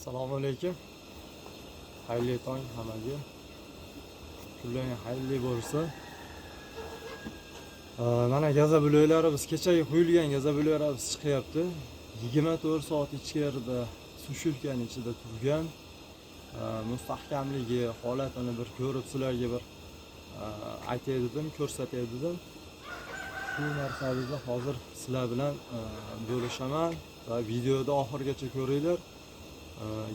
Assalomu alaykum. Xayrli tong hammaga. Kunlaring xayrli bo'lsin. Mana gaza bloklarimiz kechaga qo'yilgan gaza bloklarimiz chiqyapti. 24 soat ichkarida sushilkaning ichida turgan. Mustahkamligi holatini bir ko'rib sizlarga bir aytay dedim, ko'rsatay dedim. Shu narsani hozir sizlar bilan bo'lishaman va videoda oxirigacha ko'ringlar.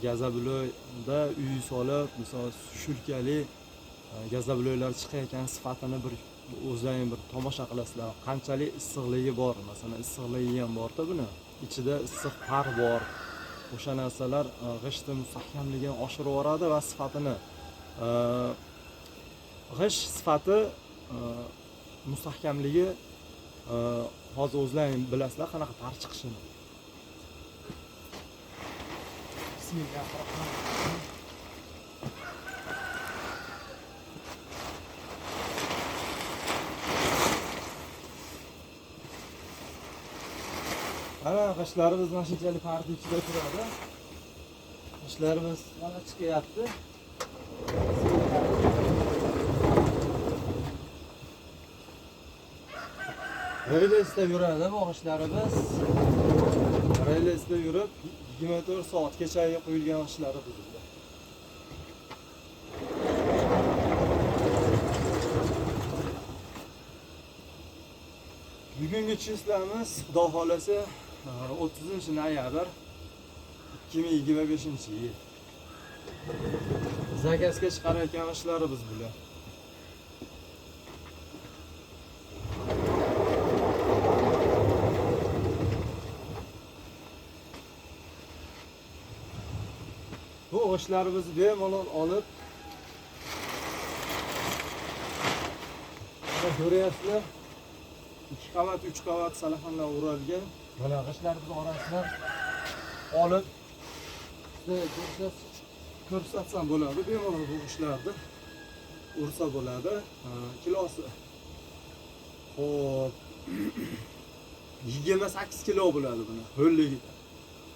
Gaza blokda uy solib, misol sushilkali gaza bloklar chiqayotgan sifatini bir o'zlaring bir tomosha qilasizlar. Qanchalik issiqligi bor, masalan, issiqligi ham bor-da buni. Ichida issiq par bor. O'sha narsalar g'ishtni mustahkamligini oshirib yuboradi va sifatini g'isht sifati mustahkamligi hozir o'zlaring bilasizlar qanaqa par chiqishini. Bismillahirrohmanirrohim. Mana g'ishtlarimiz mana shunchalik parda ichida turadi. G'ishtlarimiz mana chiqyapti. Reysda yuradi bu g'ishtlarimiz. Reysda yurib 24 soat kechaga qo'yilgan g'ishtlari buzildi. Bugungi chislamiz Xudo xolasa 30-noyabr 2025-yil. Zakasga chiqarayotgan g'ishtlarimiz bular. Bu g'ishtlarimizni bemalol olib ko'ryapsizlar. 2 qavat, 3 qavat salafonlar o'ralgan. Mana g'ishtlarimiz orasidan olib ko'rsatsam bo'ladi. Bemalol bu g'ishtlarni ursa bo'ladi. Kilosi xo'p 28 kilo bo'ladi buni. Ho'lligi.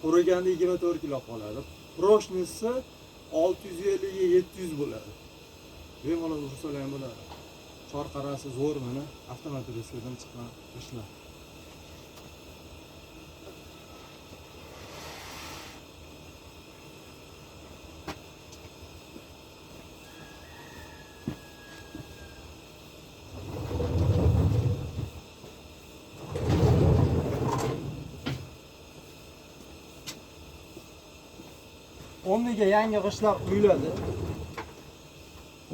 Quriganda 24 kilo qoladi. Proshnisi 650-700 bo'ladi. Bemalol ursalar ham bo'ladi. Chorqarasi zo'r mana avtomatik reskadan chiqqan g'ishtlar. O'rniga yangi g'ishtlar quyiladi.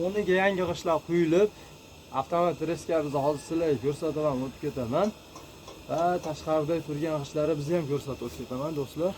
O'rniga yangi g'ishtlar quyilib, avtomat reskamizni hozir sizlarga ko'rsataman, o'tib ketaman. Va tashqarida turgan g'ishtlarimizni ham ko'rsatib o'tib ketaman, do'stlar.